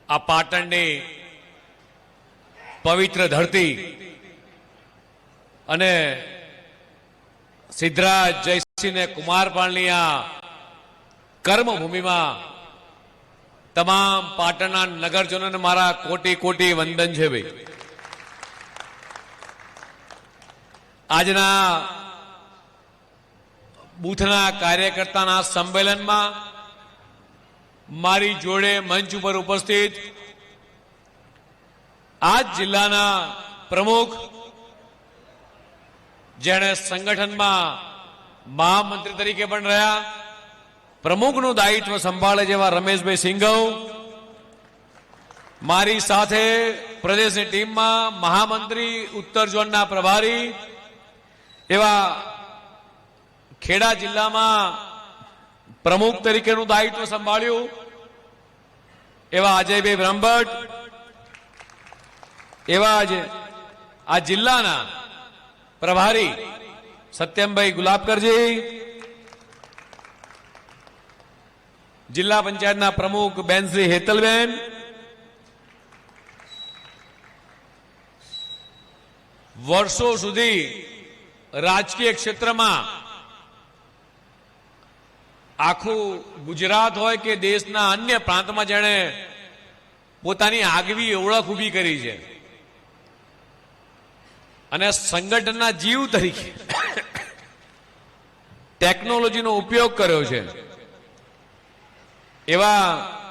આ પાટણની પવિત્ર ધરતી અને સિદ્ધરાજ જયસિંહ ને કુમારપાળની આ કર્મભૂમિમાં તમામ પાટણના નગરજનોને મારા કોટી કોટી વંદન છે ભાઈ। આજના બૂથના કાર્યકર્તાના સંમેલનમાં મારી જોડે મંચ ઉપર ઉપસ્થિત આ જિલ્લાના પ્રમુખ, જેણે સંગઠનમાં મહામંત્રી તરીકે પણ રહ્યા, પ્રમુખનું દાયિત્વ સંભાળે જેવા રમેશભાઈ સિંઘવ, મારી સાથે પ્રદેશની ટીમમાં મહામંત્રી ઉત્તર ઝોનના પ્રભારી એવા ખેડા જિલ્લામાં પ્રમુખ તરીકેનું દાયિત્વ સંભાળ્યું એવા અજયભાઈ બ્રહ્મભટ્ટ, એવા જ આ જિલ્લાના પ્રભારી સત્યમભાઈ ગુલાબકરજી, જિલ્લા પંચાયતના પ્રમુખ બેન શ્રી હેતલબેન, વર્ષો સુધી રાજકીય ક્ષેત્રમાં આખું ગુજરાત હોય કે દેશના અન્ય પ્રાંતમાં જેણે પોતાની આગવી ઓળખ ઊભી કરી છે અને સંગઠનના જીવ તરીકે ટેકનોલોજીનો ઉપયોગ કર્યો છે એવા,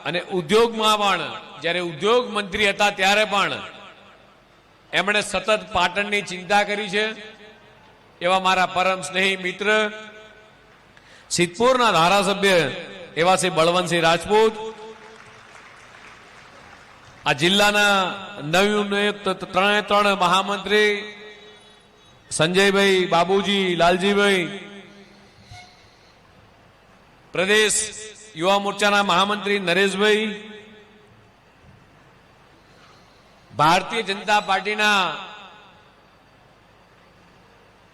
અને ઉદ્યોગમાં પણ જ્યારે ઉદ્યોગ મંત્રી હતા ત્યારે પણ એમણે સતત પાટણની ચિંતા કરી છે એવા મારા પરમ સ્નેહી મિત્ર સિદ્ધપુરના ધારાસભ્ય એવા શ્રી બળવંતસિંહ રાજપૂત, આ જિલ્લાના નવનિયુક્ત ત્રણે મહામંત્રી સંજયભાઈ, બાબુજી, લાલજીભાઈ, પ્રદેશ યુવા મોરચાના મહામંત્રી નરેશભાઈ, ભારતીય જનતા પાર્ટીના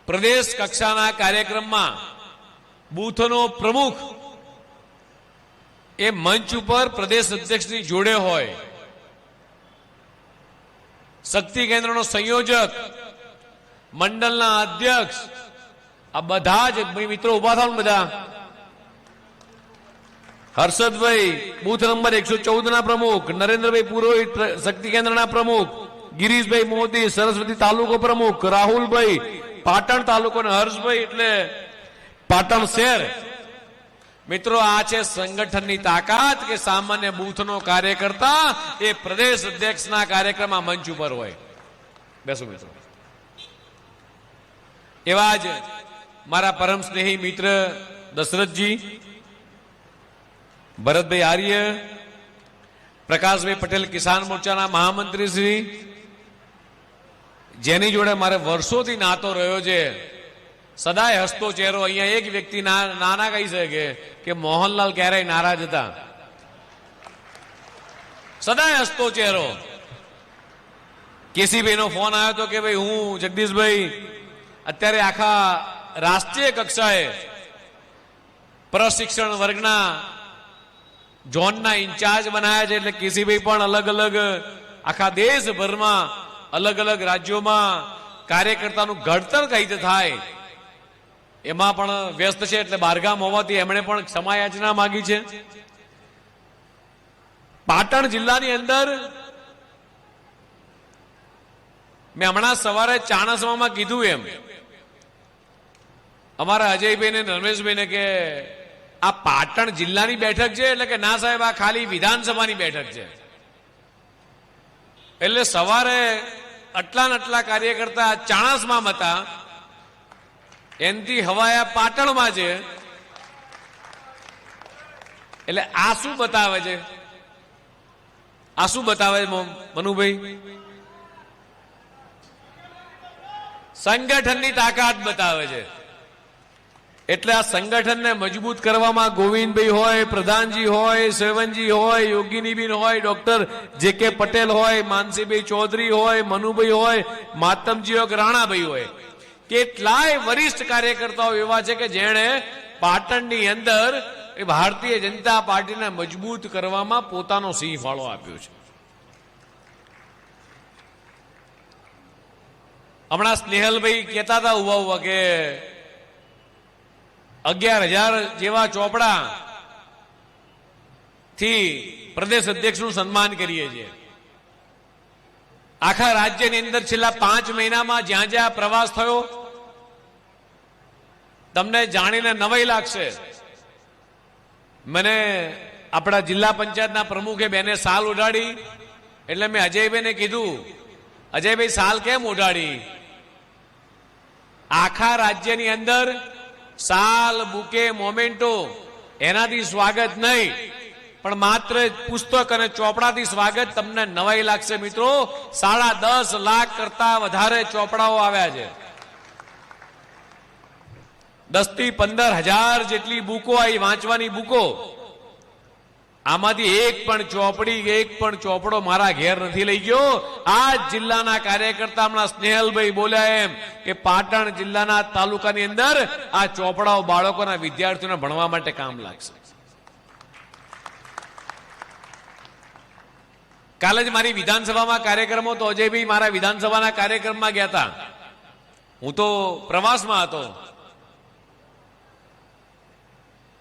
પ્રદેશ કક્ષાના કાર્યક્રમમાં બૂથનો પ્રમુખ એ મંચ ઉપર પ્રદેશ અધ્યક્ષની જોડે હોય, શક્તિ કેન્દ્રનો સંયોજક, મંડળના અધ્યક્ષ, આ બધા જ મિત્રો ઉભા થાવ બધા, હર્ષદભાઈ બૂથ નંબર 114 ના પ્રમુખ, નરેન્દ્રભાઈ પુરોહિત શક્તિ કેન્દ્રના પ્રમુખ, ગિરીશભાઈ મોદી સરસ્વતી તાલુકો પ્રમુખ, રાહુલભાઈ પાટણ તાલુકો અને હર્ષભાઈ એટલે પાટણ શહેર। મિત્રો, આ છે સંગઠનની તાકાત કે સામાન્ય બૂથનો કાર્યકર્તા એ પ્રદેશ અધ્યક્ષના કાર્યક્રમમાં મંચ ઉપર હોય। બેસો મિત્રો। એવા જ મારા પરમ સ્નેહી મિત્ર દશરથજી, ભરતભાઈ આર્ય, પ્રકાશભાઈ પટેલ કિસાન મોરચાના મહામંત્રી શ્રી, જેની જોડે મારે વર્ષોથી નાતો રહ્યો છે, સદાય હસતો ચહેરો। અહીંયા એક વ્યક્તિ નાના કહી શકે કે મોહનલાલ ક્યારેય નારાજ હતા, સદાય હસતો ચહેરો। કેસીભાઈ નો ફોન આવ્યો હતો કે ભાઈ હું જગદીશભાઈ અત્યારે આખા રાષ્ટ્રીય કક્ષાએ પ્રશિક્ષણ વર્ગના ઝોનના ઇન્ચાર્જ બનાયા છે, એટલે કેસીભાઈ પણ અલગ અલગ આખા દેશભરમાં અલગ અલગ રાજ્યોમાં કાર્યકર્તાનું ઘડતર કઈ રીતે થાય એમાં પણ વ્યસ્ત છે, એટલે બહારગામ હોવાથી એમણે પણ ક્ષમાયાચના માંગી છે। પાટણ જિલ્લાની અંદર મેં હમણાં સવારે ચાણસમામાં કીધું એમ અમારા અજયભાઈ ને રમેશભાઈને કે આ પાટણ જિલ્લાની બેઠક છે, એટલે કે ના સાહેબ આ ખાલી વિધાનસભાની બેઠક છે। એટલે સવારે આટલા ને આટલા કાર્યકર્તા ચાણસમાં હતા, એનથી હવાયા પાટણમાં છે, એટલે આ શું બતાવે છે? આ શું બતાવે છે મનુભાઈ? સંગઠનની તાકાત બતાવે છે। એટલે આ સંગઠનને મજબૂત કરવામાં ગોવિંદભાઈ હોય, પ્રધાનજી હોય, સેવનજી હોય, યોગીનીબેન હોય, ડોક્ટર જે.કે. પટેલ હોય, માનસીભાઈ ચૌધરી હોય, મનુભાઈ હોય, માતમજી હોય, રાણાભાઈ હોય, કેટલાય વરિષ્ઠ કાર્યકર્તાઓ એવા છે કે જેણે પાટણની અંદર એ ભારતીય જનતા પાર્ટીને મજબૂત કરવામાં પોતાનો સિંહ ફાળો આપ્યો છે। હમણાં સ્નેહલભાઈ કહેતા હતા ઉભા ઉભા કે 11,000 જેવા ચોપડા થી પ્રદેશ અધ્યક્ષનું સન્માન કરીએ છીએ. આખા રાજ્યની અંદર છેલ્લા 5 મહિનામાં જ્યાં જ્યાં પ્રવાસ થયો તમને જાણીને નવાઈ લાગશે. મને આપણા જિલ્લા પંચાયતના પ્રમુખે બેને સાલ ઉડાડી એટલે મેં અજયભાઈને કીધું, અજયભાઈ સાલ કેમ ઉડાડી? આખા રાજ્યની અંદર સાલ, બુકે, મોમેન્ટો એનાથી સ્વાગત નહીં, પણ માત્ર પુસ્તક અને ચોપડાથી સ્વાગત. તમને નવાઈ લાગશે મિત્રો, 10.5 લાખ કરતા વધારે ચોપડાઓ આવ્યા છે. 10 થી 15,000 જેટલી બુકો આવી, વાંચવાની બુકો. આમાંથી એક પણ ચોપડો મારા ઘેર નથી લઈ ગયો. આ જિલ્લાના કાર્યકર્તા હમણાં સ્નેહલભાઈ બોલ્યા એમ કે પાટણ જિલ્લાના તાલુકાની અંદર આ ચોપડાઓ બાળકોના વિદ્યાર્થીઓને ભણવા માટે કામ લાગશે. કાલે જ મારી વિધાનસભામાં કાર્યક્રમો તો અજયભાઈ મારા વિધાનસભાના કાર્યક્રમમાં ગયા હતા. હું તો પ્રવાસમાં હતો,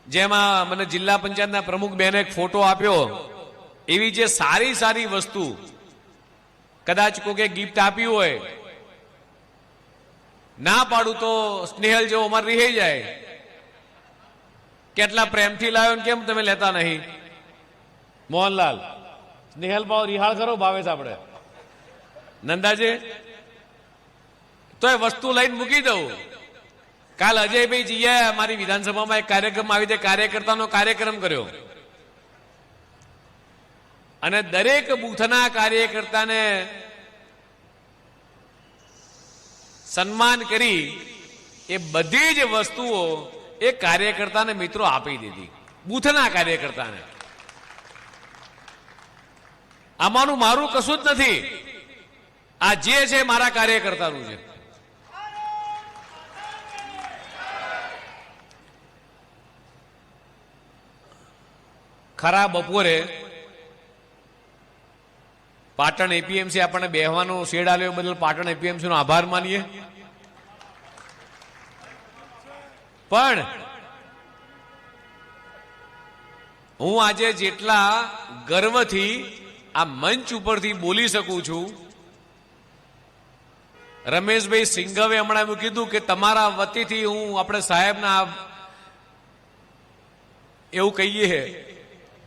જેમાં મને જિલ્લા પંચાયતના પ્રમુખ બેને એક ફોટો આપ્યો. એવી જે સારી સારી વસ્તુ કદાચ કોકે ગિફ્ટ આપી હોય, ના પાડું તો સ્નેહલ જેવો અમારે રહી જાય. કેટલા પ્રેમથી લાવ્યો ને કેમ તમે લેતા નહીં? મોહનલાલ, સ્નેહલ ભાવ રિહાળ કરો, ભાવેશ આપણે નંદાજી તો એ વસ્તુ લઈને મૂકી દઉં. કાલ અજયભાઈ જીએ મારી વિધાનસભામાં એક કાર્યક્રમ આવી રીતે કાર્યકર્તાનો કાર્યક્રમ કર્યો અને દરેક બૂથના કાર્યકર્તાને સન્માન કરી એ બધી જ વસ્તુઓ એ કાર્યકર્તાને મિત્રો આપી દીધી, બૂથના કાર્યકર્તાને. આમાંનું મારું કશું જ નથી, આ જે છે મારા કાર્યકર્તાનું છે. ખરા બપોરે પાટણ એપીએમસી આપણને બેહવાનો શેડ આલ્યો બદલ પાટણ એપીએમસી નો આભાર માનીએ. પણ હું આજે જેટલા ગર્વથી આ મંચ ઉપરથી બોલી શકું છું, રમેશભાઈ સિંઘવે હમણાં એવું કીધું કે તમારા વતીથી હું આપણે સાહેબના એવું કહીએ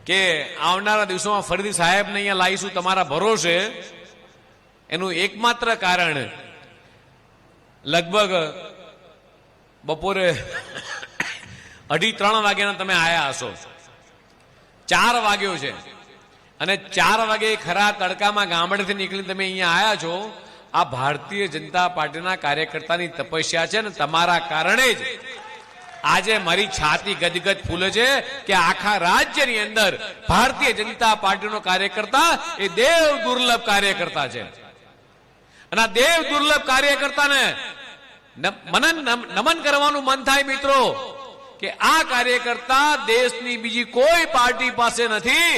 કે આવનારા દિવસોમાં ફરીથી સાહેબને અહીંયા લાવીશું તમારા ભરોસે. એનું એકમાત્ર કારણ લગભગ બપોરે 2:30 વાગ્યાના તમે આયા હશો. 4 વાગ્યો છે અને 4 વાગે ખરા તડકામાં ગામડેથી નીકળીને તમે અહીંયા આયા છો. આ ભારતીય જનતા પાર્ટીના કાર્યકર્તાની તપસ્યા છે ને તમારા કારણે જ આજે મારી છાતી ગદગદ ફૂલે છે કે આખા રાજ્યની અંદર ભારતીય જનતા પાર્ટીનો કાર્યકર્તા એ દેવ દુર્લભ કાર્યકર્તા છે. અને આ દેવ દુર્લભ કાર્યકર્તાને નમન કરવાનું મન થાય મિત્રો કે આ કાર્યકર્તા દેશની બીજી કોઈ પાર્ટી પાસે નથી,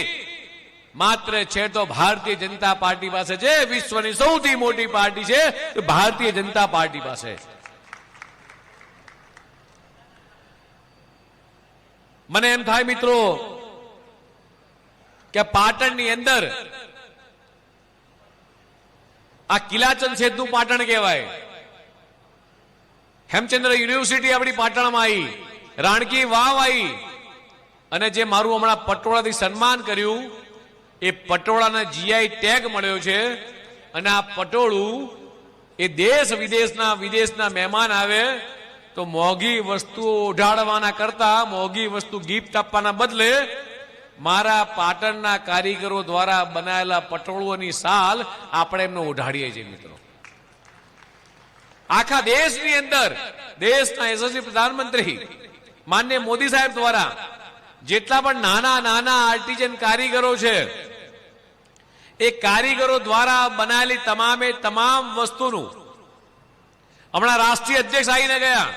માત્ર છે તો ભારતીય જનતા પાર્ટી પાસે છે. વિશ્વની સૌથી મોટી પાર્ટી છે ભારતીય જનતા પાર્ટી પાસે. મને એમ થાય મિત્રો કે પાટણની અંદર આ કિલાચંદ સેતનું પાટણ કહેવાય. હેમચંદ્ર યુનિવર્સિટી આપણી પાટણમાં આવી, રાણકી વાવ આવી, અને જે મારું હમણાં પટોળાથી સન્માન કર્યું એ પટોળાને જીઆઈ ટેગ મળ્યો છે. અને આ પટોળું એ દેશ વિદેશના મહેમાન આવે તો મોંઘી વસ્તુઓ ઓઢાડવાના કરતા મોંઘી વસ્તુ ગિફ્ટ આપવાના બદલે મારા પાટણના કારીગરો દ્વારા બનાવેલા પટોળોની સાલ આપણે એમને ઓઢાડીએ છીએ મિત્રો. આખા દેશની અંદર દેશના યશસ્વી પ્રધાનમંત્રી માનનીય મોદી સાહેબ દ્વારા જેટલા પણ નાના નાના આર્ટિઝન કારીગરો છે એ કારીગરો દ્વારા બનાવેલી તમામ વસ્તુનું હમણાં રાષ્ટ્રીય અધ્યક્ષ આવીને ગયા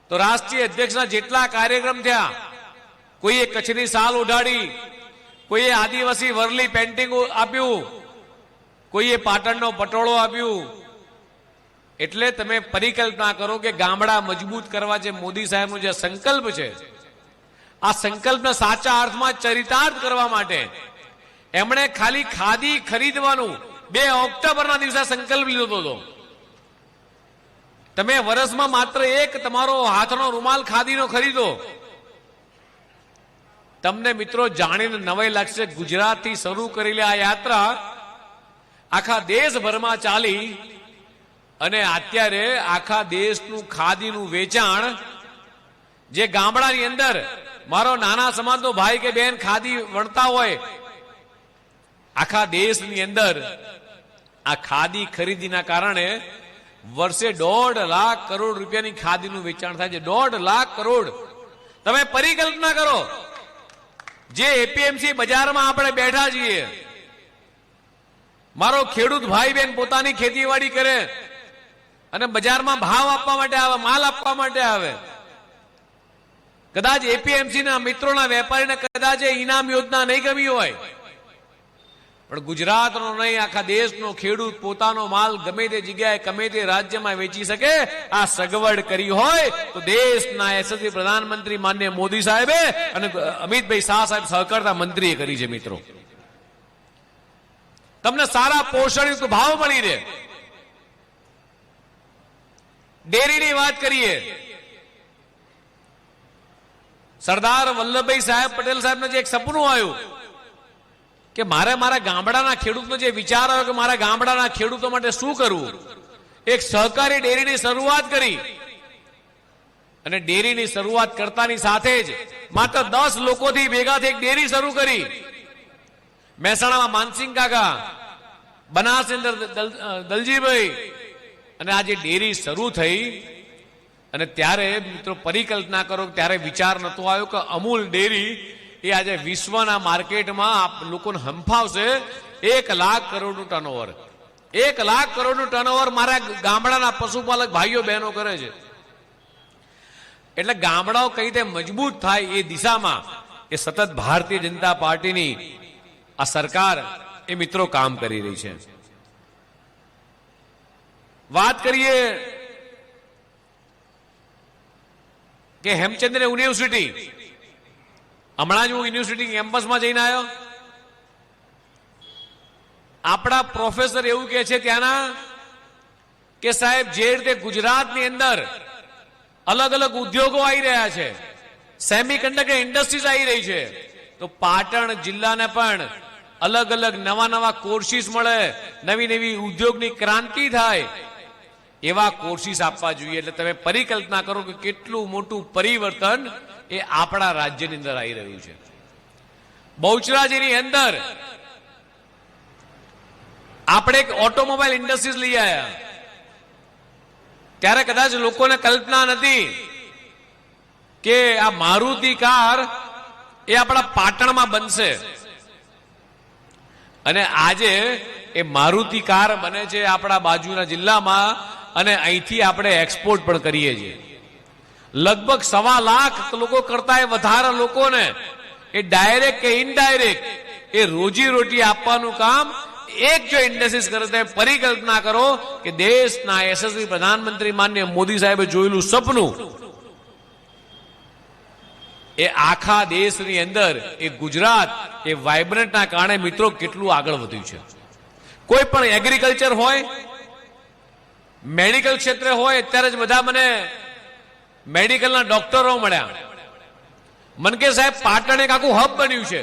તો રાષ્ટ્રીય અધ્યક્ષના જેટલા કાર્યક્રમ થયા, કોઈએ કચ્છની સાલ ઓઢાડી, કોઈએ આદિવાસી વરલી પેન્ટિંગ આપ્યું, કોઈએ પાટણનો પટોળો આપ્યું, એટલે તમે પરિકલ્પના કરો કે ગામડા મજબૂત કરવા જે મોદી સાહેબનો જે સંકલ્પ છે, આ સંકલ્પના સાચા અર્થમાં ચરિતાર્થ કરવા માટે એમણે ખાલી ખાદી ખરીદવાનું 2 ઓક્ટોબરના દિવસે સંકલ્પ લીધો હતો. તમે વર્ષમાં માત્ર એક તમારો હાથનો રૂમાલ ખાદીનો ખરીદો. તમને મિત્રો જાણીને નવાઈ લાગશે, ગુજરાતથી શરૂ કરેલી આ યાત્રા આખા દેશભરમાં ચાલી અને અત્યારે આખા દેશનું ખાદીનું વેચાણ જે ગામડાની અંદર મારો નાના સમાજનો ભાઈ કે બહેન ખાદી વણતા હોય, આખા દેશની અંદર આ ખાદી ખરીદીના કારણે વર્ષે 1.5 લાખ કરોડ રૂપિયાની ખાદીનું વેચાણ થાય છે. 1.5 લાખ કરોડ. તમે પરિકલ્પના કરો, જે એપીએમસી બજારમાં આપણે બેઠા છીએ, મારો ખેડૂત ભાઈ બહેન પોતાની ખેતીવાડી કરે અને બજારમાં ભાવ આપવા માટે આવે, માલ આપવા માટે આવે. કદાચ એપીએમસી ના મિત્રોના વેપારીને કદાચ ઇનામ યોજના નહીં ગમી હોય, પણ ગુજરાતનો નહીં આખા દેશનો ખેડૂત પોતાનો માલ ગમે તે જગ્યાએ ગમે તે રાજ્યમાં વેચી શકે આ સગવડ કરી હોય તો દેશના યશસ્વી પ્રધાનમંત્રી માનનીય મોદી સાહેબે અને અમિતભાઈ શાહ સાહેબ સહકારતા મંત્રીએ કરી છે. મિત્રો, તમને સારા પોષણયુક્ત ભાવ મળી રહે. ડેરીની વાત કરીએ, સરદાર વલ્લભભાઈ સાહેબ પટેલ સાહેબને જે એક સપનું આવ્યું કે મારે મારા ગામડાના ખેડૂતનો જે વિચાર આવ્યો કે મારા ગામડાના ખેડૂતો માટે શું કરવું, એક સહકારી ડેરીની શરૂઆત કરી. અને ડેરીની શરૂઆત કરતાની સાથે જ માત્ર 10 લોકોથી ભેગા થઈ એક ડેરી શરૂ કરી. મહેસાણામાં માનસિંહ કાકા, બનાસની અંદર દલજીભાઈ, અને આ જે ડેરી શરૂ થઈ અને ત્યારે મિત્રો પરિકલ્પના કરો, ત્યારે વિચાર નતો આવ્યો કે અમૂલ ડેરી એ આજે વિશ્વના માર્કેટમાં લોકોને હંફાવશે. 1 લાખ કરોડનું ટર્નઓવર, 1 લાખ કરોડનું ટર્નઓવર મારા ગામડાના પશુપાલક ભાઈઓ બહેનો કરે છે. એટલે ગામડાઓ કઈ રીતે મજબૂત થાય એ દિશામાં એ સતત ભારતીય જનતા પાર્ટીની આ સરકાર એ મિત્રો કામ કરી રહી છે. વાત કરીએ કે હેમચંદ્ર યુનિવર્સિટી, હમણાં જ હું યુનિવર્સિટી કેમ્પસમાં જઈને આવ્યો. આપણા પ્રોફેસર એવું કહે છે ત્યાંના કે સાહેબ જે રીતે ગુજરાતની અંદર અલગ અલગ ઉદ્યોગો આવી રહ્યા છે, સેમિકન્ડક્ટર ઇન્ડસ્ટ્રીઝ આવી રહી છે, તો પાટણ જિલ્લાને પણ અલગ અલગ નવા નવા કોર્સિસ મળે, નવી નવી ઉદ્યોગની ક્રાંતિ થાય એવા કોર્સિસ આપવા જોઈએ. એટલે તમે પરિકલ્પના કરો કે કેટલું મોટું પરિવર્તન એ આપણા રાજ્યની અંદર આવી રહ્યું છે. બહુચરાજીની અંદર આપણે એક ઓટોમોબાઈલ ઇન્ડસ્ટ્રીઝ લઈ આવ્યા. ત્યારે કદાચ લોકોને કલ્પના નથી કે આ મારુતિ કાર એ આપણા પાટણમાં બનશે. અને આજે એ મારુતિ કાર બને છે આપણા બાજુના જિલ્લામાં અને અહીંથી આપણે એક્સપોર્ટ પણ કરીએ છીએ. લગભગ 1.25 લાખ લોકો કરતા વધારે લોકોને એ ડાયરેક્ટ કે ઇનડાયરેક્ટ એ રોજી રોટી આપવાનું કામ એક જો ઇન્ડસ્ટ્રીઝ કરે. તો પરિકલ્પના કરો કે દેશના યશસ્વી પ્રધાનમંત્રી માનનીય મોદી સાહેબે જોયેલું સપનું એ આખા દેશની અંદર એ ગુજરાત એ વાઇબ્રન્ટના કારણે મિત્રો કેટલું આગળ વધ્યું છે. કોઈ પણ એગ્રીકલ્ચર હોય, મેડિકલ ક્ષેત્ર હોય, અત્યારે જ બધા મને મેડિકલના ડોક્ટરો મળ્યા. મન કે સાહેબ પાટણ એક આખું હબ બન્યું છે.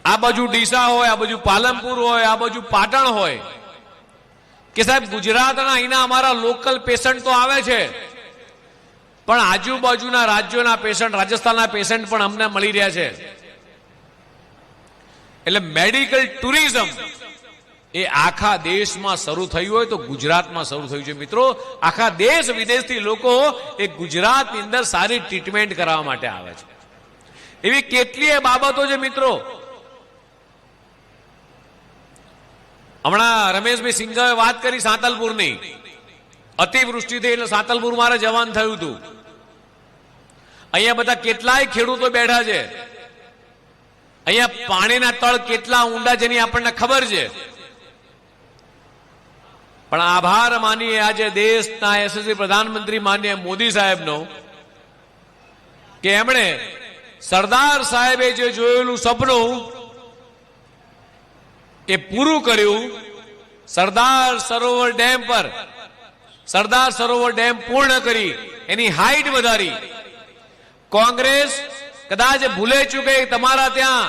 આ બાજુ ડીસા હોય, આ બાજુ પાલનપુર હોય, આ બાજુ પાટણ હોય કે સાહેબ ગુજરાતના અહીંના અમારા લોકલ પેશન્ટ તો આવે છે, પણ આજુબાજુના રાજ્યોના પેશન્ટ, રાજસ્થાનના પેશન્ટ પણ અમને મળી રહ્યા છે. એટલે મેડિકલ ટુરિઝમ એ આખા દેશમાં શરૂ થયું હોય તો ગુજરાતમાં શરૂ થયું છે. મિત્રો, આખા દેશ વિદેશથી લોકો એ ગુજરાતની અંદર સારી ટ્રીટમેન્ટ કરાવવા માટે આવે છે. એવી કેટલીય બાબતો છે મિત્રો. હમણાં રમેશભાઈ સિંઘાએ વાત કરી સાંતલપુરની, અતિવૃષ્ટિ થઈ એટલે સાંતલપુર મારે જવાનું થયું હતું. અહીંયા બધા કેટલાય ખેડૂતો બેઠા છે. અહીંયા પાણીના તળ કેટલા ઊંડા જેની આપણને ખબર છે. પણ આભાર માનીએ આજે દેશના યશસ્વી પ્રધાનમંત્રી માનનીય મોદી સાહેબનો કે એમણે સરદાર સાહેબે જે જોયેલું સપનું એ પૂરું કર્યું. સરદાર સરોવર ડેમ પર સરદાર સરોવર ડેમ પૂર્ણ કરી, એની હાઈટ વધારી. કોંગ્રેસ કદાચ ભૂલે ચૂકે તમારા ત્યાં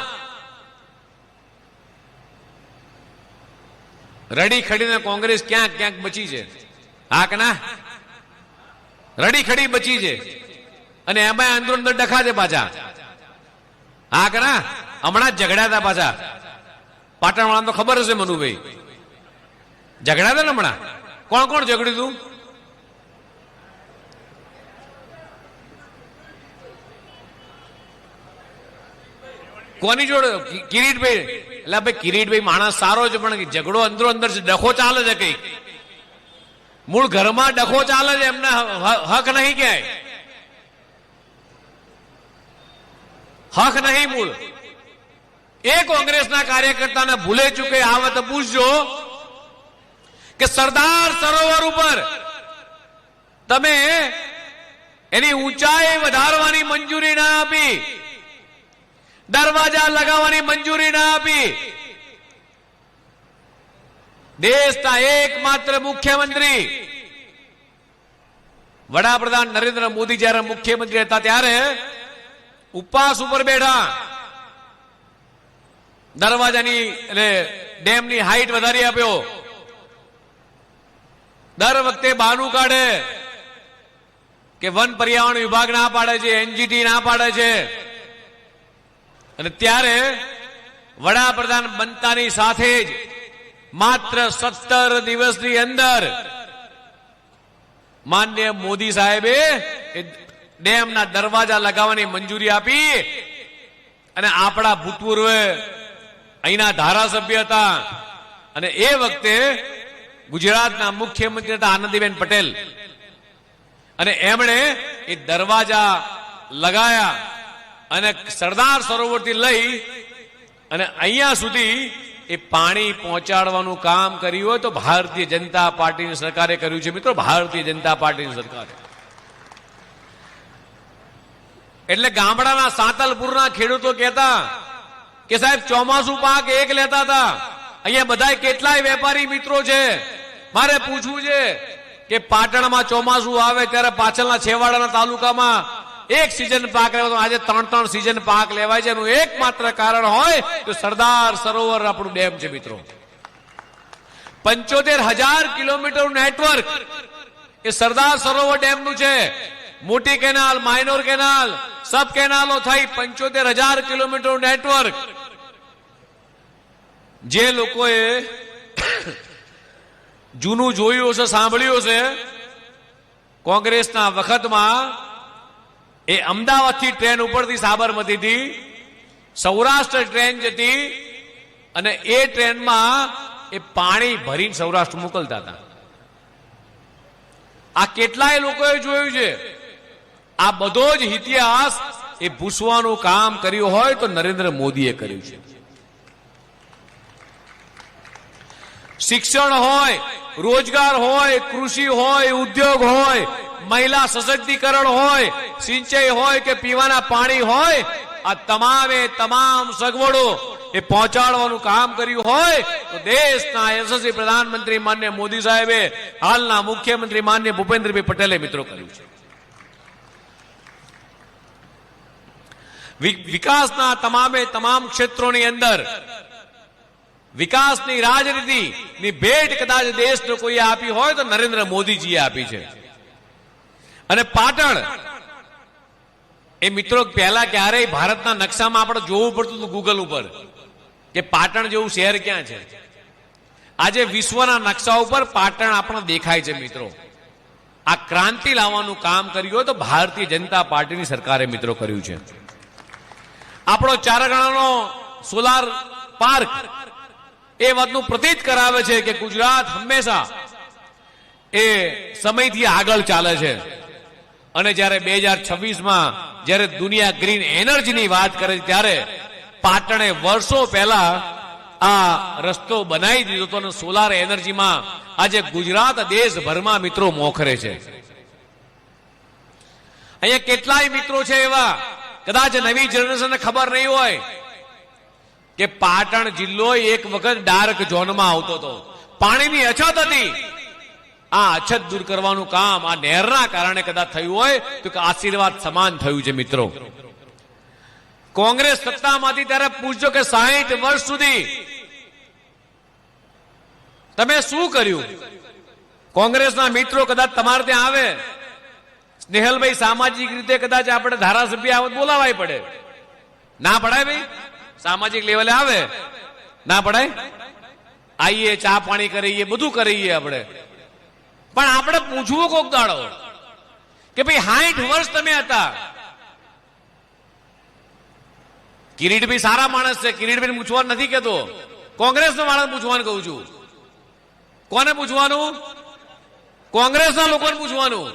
રડી ખડીને કોંગ્રેસ ક્યાંક ક્યાંક બચી છે. હા કે ના? રડી ખડી બચી છે અને એમાં અંદર અંદર ડખા છે પાછા. હા કે ના? હમણાં જ ઝઘડ્યા હતા પાછા પાટણવાળા, તો ખબર હશે મનુભાઈ, ઝઘડ્યા હતા ને હમણાં. કોણ કોણ ઝઘડ્યું હતું? કોની જોડે? કિરીટભાઈ. એટલે ભાઈ કિરીટભાઈ માણસ સારો છે, પણ ઝઘડો અંદરો અંદર છે, ડખો ચાલે છે. કઈ મૂળ ઘરમાં ડખો ચાલે છે, એમને હક નહીં ક્યાંય, હક નહીં મૂળ. એ કોંગ્રેસના કાર્યકર્તાને ભૂલે ચૂકે આવે તો પૂછજો કે સરદાર સરોવર ઉપર તમે એની ઊંચાઈ વધારવાની મંજૂરી ના આપી, દરવાજા લગાવવાની મંજૂરી ના આપી. દેશના એકમાત્ર મુખ્યમંત્રી વડાપ્રધાન નરેન્દ્ર મોદી જયારે મુખ્યમંત્રી હતા ત્યારે ઉપવાસ ઉપર બેઠા, દરવાજાની એટલે ડેમની હાઈટ વધારી આપ્યો. દર વખતે બહાનું કાઢે કે વન પર્યાવરણ વિભાગ ના પાડે છે, એનજીટી ના પાડે છે. અને ત્યારે વડાપ્રધાન બનતાની સાથે જ માત્ર 17 દિવસની અંદર માનનીય મોદી સાહેબે ડેમના દરવાજા લગાવવાની મંજૂરી આપી. અને આપણા ભૂતપૂર્વ અહીંના ધારાસભ્ય હતા અને એ વખતે ગુજરાતના મુખ્યમંત્રી હતા આનંદીબેન પટેલ, અને એમણે એ દરવાજા લગાયા અને સરદાર સરોવરથી લઈ અને અહીંયા સુધી એ પાણી પહોંચાડવાનું કામ કર્યું હોય તો ભારતીય જનતા પાર્ટીની સરકારે કર્યું છે. મિત્રો, ભારતીય જનતા પાર્ટીની સરકારે. એટલે ગામડાના સાંતલપુરના ખેડૂતો કહેતા કે સાહેબ ચોમાસુ પાક એક લેતા હતા, અહીંયા બધા કેટલાય વેપારી મિત્રો છે. મારે પૂછવું છે કે પાટણમાં ચોમાસુ આવે ત્યારે પાછળના છેવાડાના તાલુકામાં એક સિઝન પાક લેવાનો, આજે 3 સિઝન પાક લેવાય છે. એનું એકમાત્ર કારણ હોય તો સરદાર સરોવર આપણું ડેમ છે. મિત્રો, 75,000 કિલોમીટર નેટવર્ક એ સરદાર સરોવર ડેમનું છે. મોટી કેનાલ, માઇનોર કેનાલ, સબ કેનાલો થઈ 75,000 કિલોમીટર નેટવર્ક. જે લોકોએ જૂનું જોયું હશે, સાંભળ્યું હશે, કોંગ્રેસના વખતમાં એ અમદાવાદથી ટ્રેન ઉપરથી સાબરમતીથી સૌરાષ્ટ્ર ટ્રેન જતી અને એ ટ્રેનમાં એ પાણી ભરીને સૌરાષ્ટ્ર મોકલતા હતા. આ કેટલાય લોકોએ જોયું છે. આ બધો જ ઇતિહાસ એ ભૂસવાનું કામ કર્યું હોય તો નરેન્દ્ર મોદીએ કર્યું છે. શિક્ષણ હોય, રોજગાર હોય, કૃષિ હોય, ઉદ્યોગ હોય, મહિલા સશક્તિકરણ હોય, સિંચાઈ હોય કે પીવાના પાણી હોય, આ તમામે તમામ સગવડો એ પહોંચાડવાનું કામ કર્યું હોય તો દેશના યશસ્વી પ્રધાનમંત્રી માનનીય મોદી સાહેબે, હાલના મુખ્યમંત્રી માનનીય ભૂપેન્દ્રભાઈ પટેલે મિત્રો કર્યું છે. વિકાસના તમામે તમામ ક્ષેત્રોની અંદર વિકાસની રાજનીતિની ભેટ કદાચ દેશને કોઈએ આપી હોય તો નરેન્દ્ર મોદીજીએ આપી છે. અને પાટણ એ મિત્રો પહેલા ક્યારેય ભારતના નકશામાં આપણે જોવું પડતું હતું ગૂગલ ઉપર કે પાટણ જેવું શહેર ક્યાં છે. આજે વિશ્વના નકશા ઉપર પાટણ આપણે દેખાય છે. મિત્રો, આ ક્રાંતિ લાવવાનું કામ કર્યું હોય તો ભારતીય જનતા પાર્ટીની સરકારે મિત્રો કર્યું છે. આપણો ચારગણાનો સોલાર પાર્ક એ વાતનું પ્રતીત કરાવે છે કે ગુજરાત હંમેશા એ સમયથી આગળ ચાલે છે. અને જ્યારે 2026માં જ્યારે દુનિયા ગ્રીન એનર્જીની વાત કરે છે ત્યારે પાટણે વર્ષો પહેલા આ રસ્તો બનાવી દીધો હતો અને સોલાર એનર્જીમાં આજે ગુજરાત દેશભરમાં મિત્રો મોખરે છે. અહીંયા કેટલાય મિત્રો છે એવા, કદાચ નવી જનરેશનને ખબર નહીં હોય કે પાટણ જિલ્લો એક વખત ડાર્ક ઝોનમાં આવતો હતો, પાણીની અછત હતી. આ અછત દૂર કરવાનું કામ આ નહેરના કારણે કદાચ થયું હોય તો આશીર્વાદ સમાન થયું છે. મિત્રો, કોંગ્રેસ સત્તામાંથી ત્યારે પૂછજો કે 60 વર્ષ સુધી તમે શું કર્યું? કોંગ્રેસના મિત્રો કદાચ તમારે ત્યાં આવે, સ્નેહલભાઈ સામાજિક રીતે કદાચ આપણે ધારાસભ્ય આવત બોલાવાય પડે, ના પડાય ભાઈ? સામાજિક લેવલે આવે, ના પડાય? આવીએ, ચા પાણી કરીએ, બધું કરીએ આપણે, પણ આપણે પૂછવું કોક દાડો કે ભાઈ 60 વર્ષ તમે હતા. કિરીટભાઈ સારા માણસ છે, કિરીટભાઈ પૂછવાનું નથી કેતો, કોંગ્રેસનો માણસ પૂછવાનું કહું છું. કોને પૂછવાનું? કોંગ્રેસના લોકોને પૂછવાનું.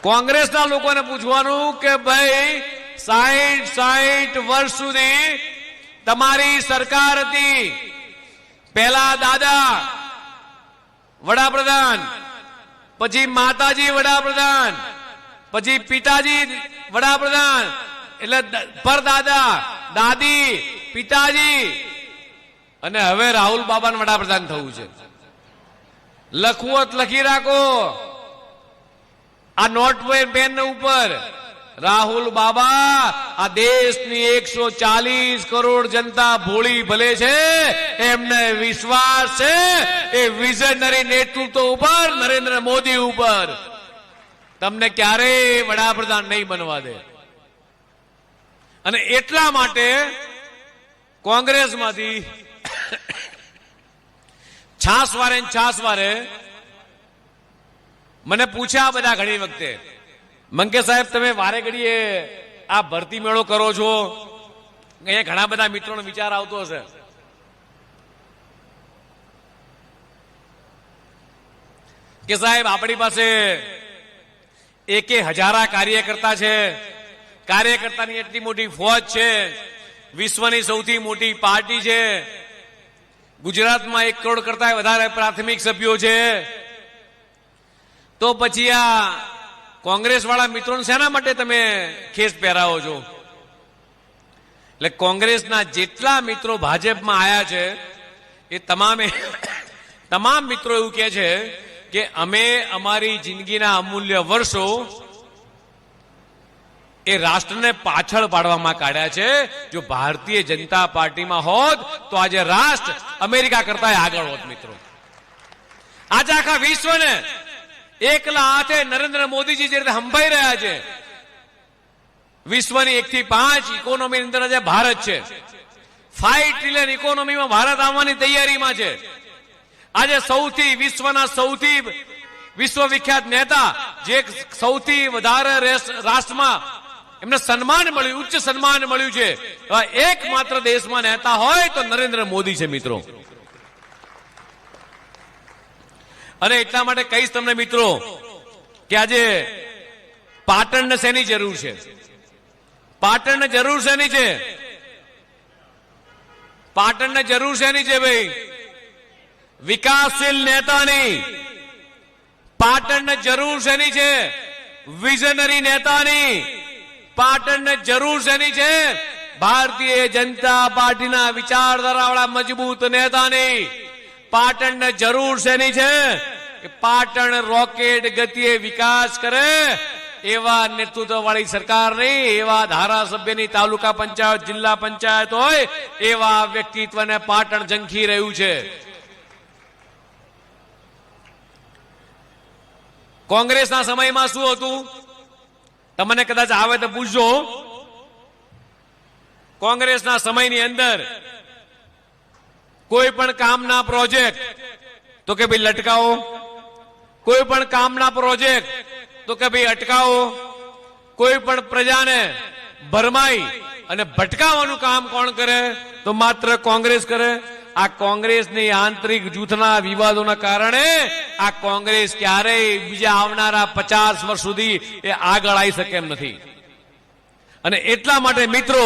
કોંગ્રેસના લોકોને પૂછવાનું કે ભાઈ 60 વર્ષ સુધી તમારી સરકાર હતી. પહેલા દાદા વડાપ્રધાન, પછી માતાજી વડાપ્રધાન, પછી પિતાજી વડાપ્રધાન, એટલે પરદાદા, દાદી, પિતાજી, અને હવે રાહુલ બાબાને વડાપ્રધાન થવું છે. લખવું લખી રાખો આ નોટ પેન ઉપર. રાહુલ બાબા આ દેશની 140 કરોડ જનતા ભોળી ભલે છે, એમને વિશ્વાસ છે એ વિઝનરી નેતૃત્વ ઉપર, નરેન્દ્ર મોદી ઉપર. તમને ક્યારેય વડાપ્રધાન નહીં બનવા દે. અને એટલા માટે કોંગ્રેસમાંથી છાસવારે મને પૂછ્યા બધા ઘણી વખતે, મંકે સાહેબ તમે વારે ઘડીએ આ ભરતી મેળો કરો છો, અહીંયા ઘણા બધા મિત્રોનો વિચાર આવતો હશે કે સાહેબ આપણી પાસે એકે હજારા કાર્યકર્તા છે, કાર્યકર્તાની એટલી મોટી ફોજ છે, વિશ્વની સૌથી મોટી પાર્ટી છે, ગુજરાતમાં 1 કરોડ કરતા વધારે પ્રાથમિક સભ્યો છે, તો પછી આ કોંગ્રેસ વાળા મિત્રોને શેના માટે તમે ખેસ પહેરાવો છો? એટલે કોંગ્રેસના જેટલા મિત્રો ભાજપમાં આવ્યા છે એ તમામ મિત્રો એવું કહે છે કે અમે અમારી જિંદગીના અમૂલ્ય વર્ષો એ રાષ્ટ્રને પાછળ પાડવામાં કાઢ્યા છે. જો ભારતીય જનતા પાર્ટીમાં હોત તો આજે રાષ્ટ્ર અમેરિકા કરતા આગળ હોત. મિત્રો, આજે આખા વિશ્વને એકલા હાથે નરેન્દ્ર મોદીજી જે રીતે હંભાઈ રહ્યા છે, વિશ્વની 1 થી 5 ઇકોનોમી અંદર આજે ભારત છે. 5 ટ્રિલિયન ઇકોનોમીમાં ભારત આવવાની તૈયારીમાં છે. આજે વિશ્વના સૌથી વિશ્વવિખ્યાત નેતા, જે સૌથી વધારે રાષ્ટ્રમાં એમને સન્માન મળ્યું, ઉચ્ચ સન્માન મળ્યું છે, એકમાત્ર દેશમાં નેતા હોય તો નરેન્દ્ર મોદી છે. મિત્રો, અને એટલા માટે કહીશ તમને મિત્રો કે આજે પાટણને શેની જરૂર છે? પાટણને જરૂર શેની છે? પાટણને જરૂર શેની છે ભાઈ? વિકાસશીલ નેતાની. પાટણને જરૂર શેની છે? વિઝનરી નેતાની. પાટણને જરૂર શેની છે? ભારતીય જનતા પાર્ટીના વિચારધારાવાળા મજબૂત નેતાની. પાટણને જરૂર શેની છે? કે પાટણ રોકેટ ગતિએ વિકાસ કરે એવા નેતૃત્વ વાળી સરકાર નહીં, એવા ધારાસભ્યની તાલુકા પંચાયત, જિલ્લા પંચાયત હોય એવા વ્યક્તિત્વને પાટણ ઝંખી રહ્યું છે. કોંગ્રેસના સમયમાં શું હતું? તમને કદાચ આવે તો પૂછજો. કોંગ્રેસના સમયની અંદર કોઈ પણ કામના પ્રોજેક્ટ તો કે ભાઈ લટકાવો, કોઈ પણ કામના પ્રોજેક્ટ તો કે ભાઈ અટકાવો, કોઈ પણ પ્રજાને ભરમાઈ અને ભટકાવવાનું કામ કોણ કરે? તો માત્ર કોંગ્રેસ કરે. આ કોંગ્રેસની આંતરિક જૂથના વિવાદોના કારણે આ કોંગ્રેસ ક્યારેય બીજા આવનારા 50 વર્ષ સુધી એ આગળ આવી શકે એમ નથી. અને એટલા માટે મિત્રો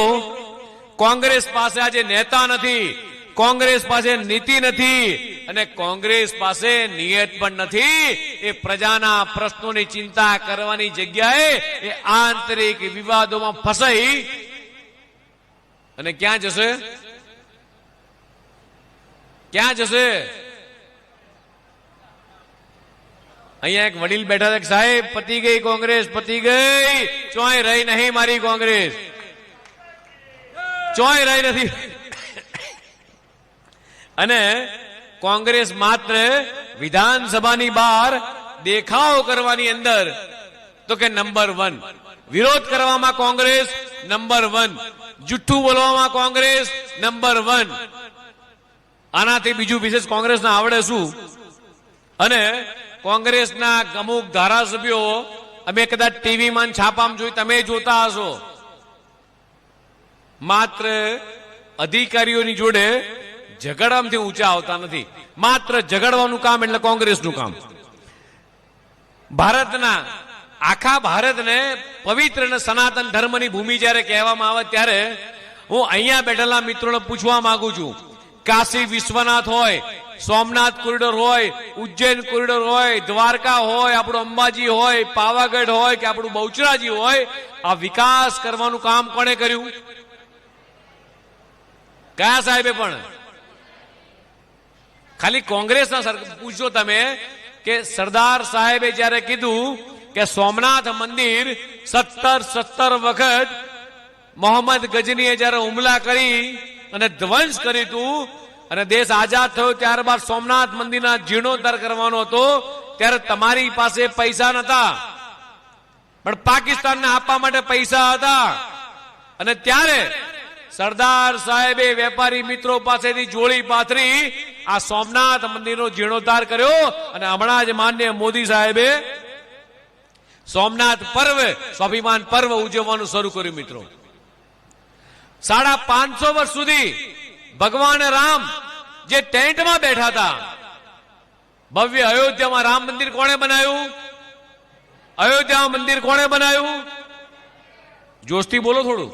કોંગ્રેસ પાસે આજે નેતા નથી, કોંગ્રેસ પાસે નીતિ નથી અને કોંગ્રેસ પાસે નિયત પણ નથી. એ પ્રજાના પ્રશ્નોની ચિંતા કરવાની જગ્યાએ એ આંતરિક વિવાદોમાં ફસાઈ અને ક્યાં જશે? ક્યાં જશે? અહીંયા એક વડીલ બેઠા છે, સાહેબ પતી ગઈ કોંગ્રેસ, પતી ગઈ, ચોય રહી નહીં મારી કોંગ્રેસ, ચોય રહી નથી. અને કોંગ્રેસ માત્ર વિધાનસભાની બહાર દેખાવ કરવાની અંદર તો કે નંબર 1, વિરોધ કરવામાં કોંગ્રેસ નંબર 1, જુઠ્ઠું બોલવામાં કોંગ્રેસ નંબર 1. આનાથી બીજું વિશેષ કોંગ્રેસના આવડે શું? અને કોંગ્રેસના અમુક ધારાસભ્યો, અમે કદાચ ટીવીમાં છાપામાં જોઈ, તમે જોતા હશો, માત્ર અધિકારીઓની જોડે ઝઘડામાંથી ઊંચા આવતા નથી. માત્ર ઝઘડવાનું કામ એટલે કોંગ્રેસનું કામ. ભારતના આખા ભારતને પવિત્ર અને સનાતન ધર્મની ભૂમિ જ્યારે કહેવામાં આવે ત્યારે હું અહીંયા બેઠેલા મિત્રોને પૂછવા માંગુ છું, કાશી વિશ્વનાથ હોય, સોમનાથ કોરિડોર હોય, ઉજ્જૈન કોરિડોર હોય, દ્વારકા હોય, આપણું અંબાજી હોય, પાવાગઢ હોય કે આપણું બહુચરાજી હોય, આ વિકાસ કરવાનું કામ કોણે કર્યું? કયા સાહેબે? પણ ખાલી કોંગ્રેસના પૂછજો તમે કે સરદાર સાહેબે જયારે કીધું કે સોમનાથ મંદિર 17 વખત મોહમ્મદ ગજનીએ જયારે હુમલા કરી અને ધ્વંસ કર્યું હતું અને દેશ આઝાદ થયો ત્યારબાદ સોમનાથ મંદિરના જીર્ણોદ્ધાર કરવાનો હતો, ત્યારે તમારી પાસે પૈસા નતા પણ પાકિસ્તાનને આપવા માટે પૈસા હતા. અને ત્યારે સરદાર સાહેબે વેપારી મિત્રો પાસેથી જોડી પાથરી આ સોમનાથ મંદિરનો જીર્ણોદ્ધાર કર્યો અને હમણાં જ માનનીય મોદી સાહેબે સોમનાથ પર્વ, સ્વાભિમાન પર્વ ઉજવવાનું શરૂ કર્યું. મિત્રો, 550 વર્ષ સુધી ભગવાન રામ જે ટેન્ટમાં બેઠા હતા, ભવ્ય અયોધ્યામાં રામ મંદિર કોણે બનાવ્યું? અયોધ્યા મંદિર કોણે બનાવ્યું? જોશથી બોલો થોડું.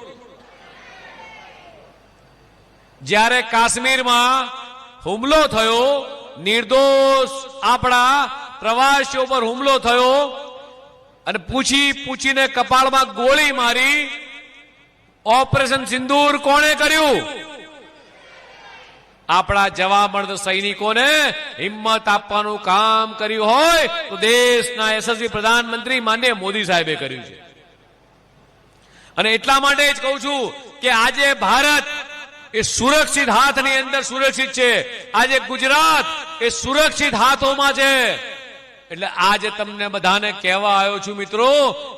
જ્યારે કાશ્મીરમાં હુમલો થયો, નિર્દોષ આપણા પ્રવાસીઓ પર હુમલો થયો અને પૂછીને કપાળમાં ગોળી મારી, ઓપરેશન સિંદૂર કોણે કર્યું? આપણા જવાબમર્દ સૈનિકોને હિંમત આપવાનું કામ કર્યું હોય તો દેશના યશસ્વી પ્રધાનમંત્રી માનનીય મોદી સાહેબે કર્યું છે. અને એટલા માટે જ કહું છું કે આજે ભારત એ સુરક્ષિત હાથની અંદર સુરક્ષિત છે. આજે ગુજરાત એ સુરક્ષિત હાથોમાં છે. એટલે આજે તમને બધાને કહેવા આવ્યો છું મિત્રો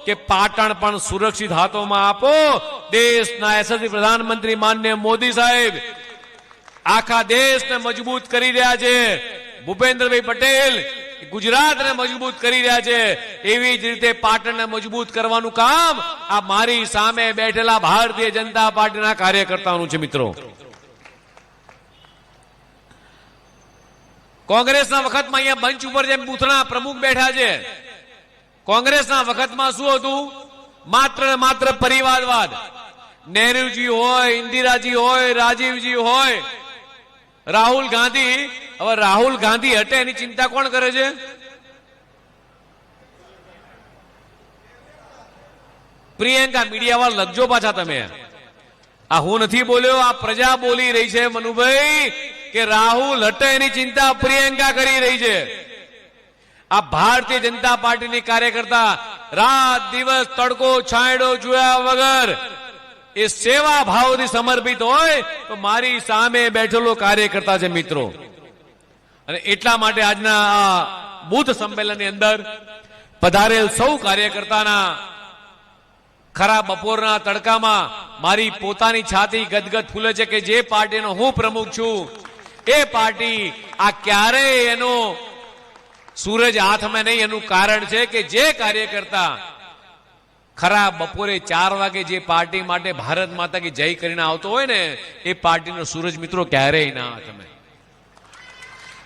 કે પાટણ પણ સુરક્ષિત હાથોમાં આપો. દેશના યશસ્વી પ્રધાનમંત્રી માનનીય મોદી સાહેબ આખા દેશને મજબૂત કરી રહ્યા છે. ભૂપેન્દ્રભાઈ પટેલ ગુજરાતને મજબૂત કરી રહ્યા છે. એવી જ રીતે પાટણને મજબૂત કરવાનું કામ આ મારી સામે બેઠેલા ભારતીય જનતા પાર્ટીના કાર્યકર્તાઓનું છે. મિત્રો, કોંગ્રેસના વખતમાં અહીંયા મંચ ઉપર જેમ બૂથના પ્રમુખ બેઠા છે, કોંગ્રેસના વખતમાં શું હતું? માત્ર ને માત્ર પરિવારવાદ. નહેરુજી હોય, ઇન્દિરાજી હોય, રાજીવજી હોય, રાહુલ ગાંધી. હવે રાહુલ ગાંધી હટે એની ચિંતા કોણ કરે છે? પ્રિયંકા, મીડિયા વાળા લખજો પાછા તમે. આ હું નથી બોલ્યો, આ પ્રજા બોલી રહી છે મનુભાઈ કે રાહુલ હટે એની ચિંતા પ્રિયંકા કરી રહી છે. આ ભારતીય જનતા પાર્ટીની કાર્યકર્તા રાત દિવસ તડકો છાંયડો જોયા વગર એ સેવા ભાવથી સમર્પિત હોય તો મારી સામે બેઠેલો કાર્યકર્તા છે. મિત્રો, અને એટલા માટે આજના આ બુથ સંમેલનની અંદર પધારેલ સૌ કાર્યકર્તાના ખરા બપોરના તડકામાં મારી પોતાની છાતી ગદગદ ફૂલે છે કે જે પાર્ટીનો હું પ્રમુખ છું એ પાર્ટી આ ક્યારેય એનો સૂરજ હાથમાં નહીં. એનું કારણ છે કે જે કાર્યકર્તા ખરા બપોરે 4 વાગે જે પાર્ટી માટે ભારત માતા કી જય કરીને આવતો હોય ને એ પાર્ટીનો સૂરજ મિત્રો ક્યારેય ના તમે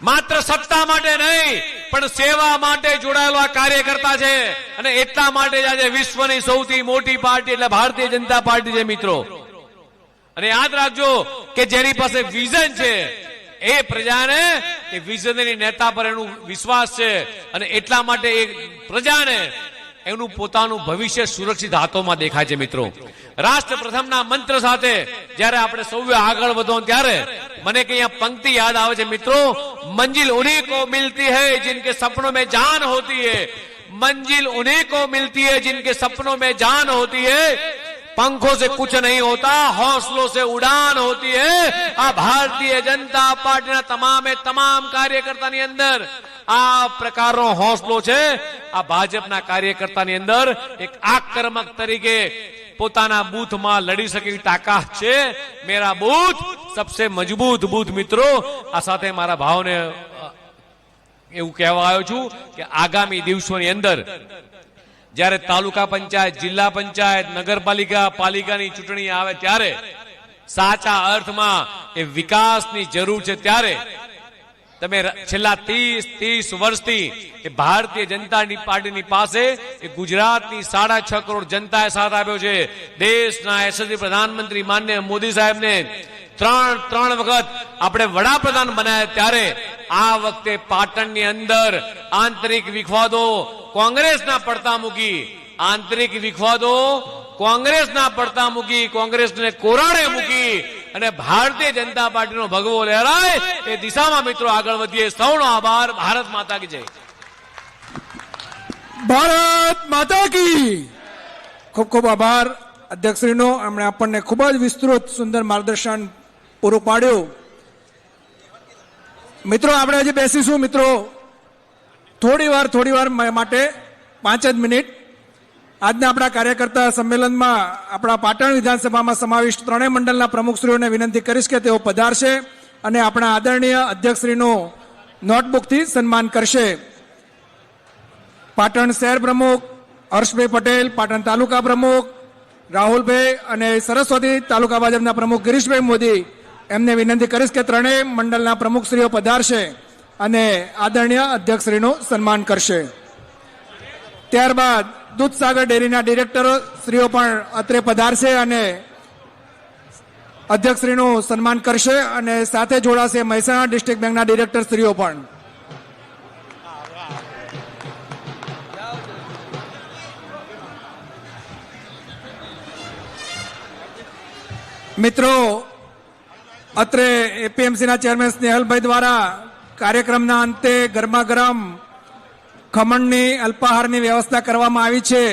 માત્ર સત્તા માટે નહીં પણ સેવા માટે જોડાયેલો આ કાર્યકર્તા છે. અને એટલા માટે આજે વિશ્વની સૌથી મોટી પાર્ટી એટલે ભારતીય જનતા પાર્ટી છે. મિત્રો, અને યાદ રાખજો કે જેની પાસે વિઝન છે એ પ્રજાને એ વિઝનરી નેતા પર એનું વિશ્વાસ છે અને એટલા માટે એ પ્રજાને એનું પોતાનું ભવિષ્ય સુરક્ષિત હાથોમાં દેખાય છે. મિત્રો, રાષ્ટ્ર પ્રથમના મંત્ર સાથે જ્યારે આપણે સૌએ આગળ વધો ત્યારે મને કઈ પંક્તિ યાદ આવે છે. મિત્રો, મંજિલ ઉन्हीं को मिलती है जिनके सपनों में जान होती है, मंजिल उन्हीं को मिलती है जिनके सपनों में जान होती है, पंखों से कुछ नहीं होता हौसलों से उड़ान होती है. આ ભારતીય જનતા પાર્ટીના તમામે તમામ કાર્યકર્તાની અંદર આ પ્રકારનો હોસલો છે. આ ભાજપના કાર્યકર્તાની અંદર એક આક્રમક તરીકે પોતાના બૂથમાં લડી શકે એવી તાકાત છે. મેરા બૂથ સબસે મજબૂત બૂથ. મિત્રો, આ સાથે મારા ભાવને એવું કહેવા આવ્યો છું કે આગામી દિવસોની અંદર જ્યારે તાલુકા પંચાયત, જિલ્લા પંચાયત, નગરપાલિકા, પાલિકાની ચૂંટણી આવે ત્યારે સાચા અર્થમાં એ વિકાસની જરૂર છે. ત્યારે તમે છેલ્લા 30 વર્ષથી એ ભારતીય જનતા પાર્ટીની પાસે એ ગુજરાતની 6.5 કરોડ જનતાએ સાથ આપ્યો છે. દેશના યશસ્વી પ્રધાનમંત્રી માનનીય મોદી સાહેબને ત્રણ વખત આપણે વડાપ્રધાન બનાવ્યા ત્યારે આ વખતે પાટણની અંદર આંતરિક વિખવાદો કોંગ્રેસના પડતા મૂકી, આંતરિક વિખવાદો કોંગ્રેસના પડતા મૂકી, કોંગ્રેસને કોરાડે મૂકી અને ભારતીય જનતા પાર્ટીનો ભગવો લહેરાય એ દિશામાં મિત્રો આગળ વધીએ. સૌનો આભાર. ભારત માતા કી જય. ભારત માતા કી. ખૂબ ખૂબ આભાર અધ્યક્ષશ્રીનો. એમણે આપણને ખૂબ જ વિસ્તૃત સુંદર માર્ગદર્શન પૂરું પાડ્યું. મિત્રો, આપણે હજી બેસીશું. મિત્રો, થોડી વાર માટે 5 જ મિનિટ આજના આપણા કાર્યકર્તા સંમેલનમાં આપણા પાટણ વિધાનસભામાં સમાવિષ્ટ ત્રણેય મંડળના પ્રમુખશ્રીઓને વિનંતી કરીશ કે તેઓ પધારશે અને આપણા આદરણીય અધ્યક્ષશ્રીનું નોટબુકથી સન્માન કરશે. પાટણ શહેર પ્રમુખ હર્ષભાઈ પટેલ, પાટણ તાલુકા પ્રમુખ રાહુલભાઈ અને સરસ્વતી તાલુકા ભાજપના પ્રમુખ ગિરીશભાઈ મોદી, એમને વિનંતી કરીશ કે ત્રણેય મંડળના પ્રમુખશ્રીઓ પધારશે અને આદરણીય અધ્યક્ષશ્રીનું સન્માન કરશે. ત્યારબાદ દૂધસાગર ડેરીના ડિરેક્ટરો શ્રીઓ પણ અત્રે પધારશે અને અધ્યક્ષશ્રીનું સન્માન કરશે અને સાથે જોડાશે મહેસાણા ડિસ્ટ્રિક્ટ બેંકના ડિરેક્ટર શ્રીઓ પણ. મિત્રો, અત્રે એપીએમસીના ચેરમેન સ્નેહલભાઈ દ્વારા કાર્યક્રમના અંતે ગરમા ગરમ ખમણની અલ્પાહારની વ્યવસ્થા કરવામાં આવી છે.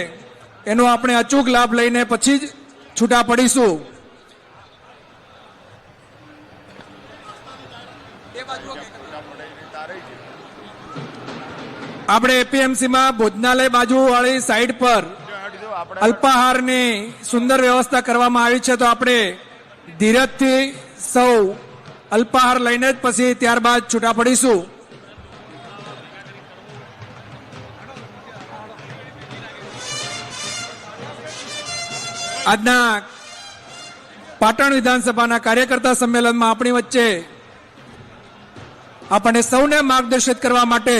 એનો આપણે અચૂક લાભ લઈને પછી જ છૂટા પડીશું. આપણે એપીએમસીમાં ભોજનાલય બાજુવાળી સાઈડ પર અલ્પાહારની સુંદર વ્યવસ્થા કરવામાં આવી છે. તો આપણે ધીરજથી સૌ અલ્પાહાર લઈને જ પછી ત્યારબાદ છૂટા પડીશું. આજના પાટણ વિધાનસભાના કાર્યકર્તા સંમેલનમાં આપણી વચ્ચે આપણને સૌને માર્ગદર્શિત કરવા માટે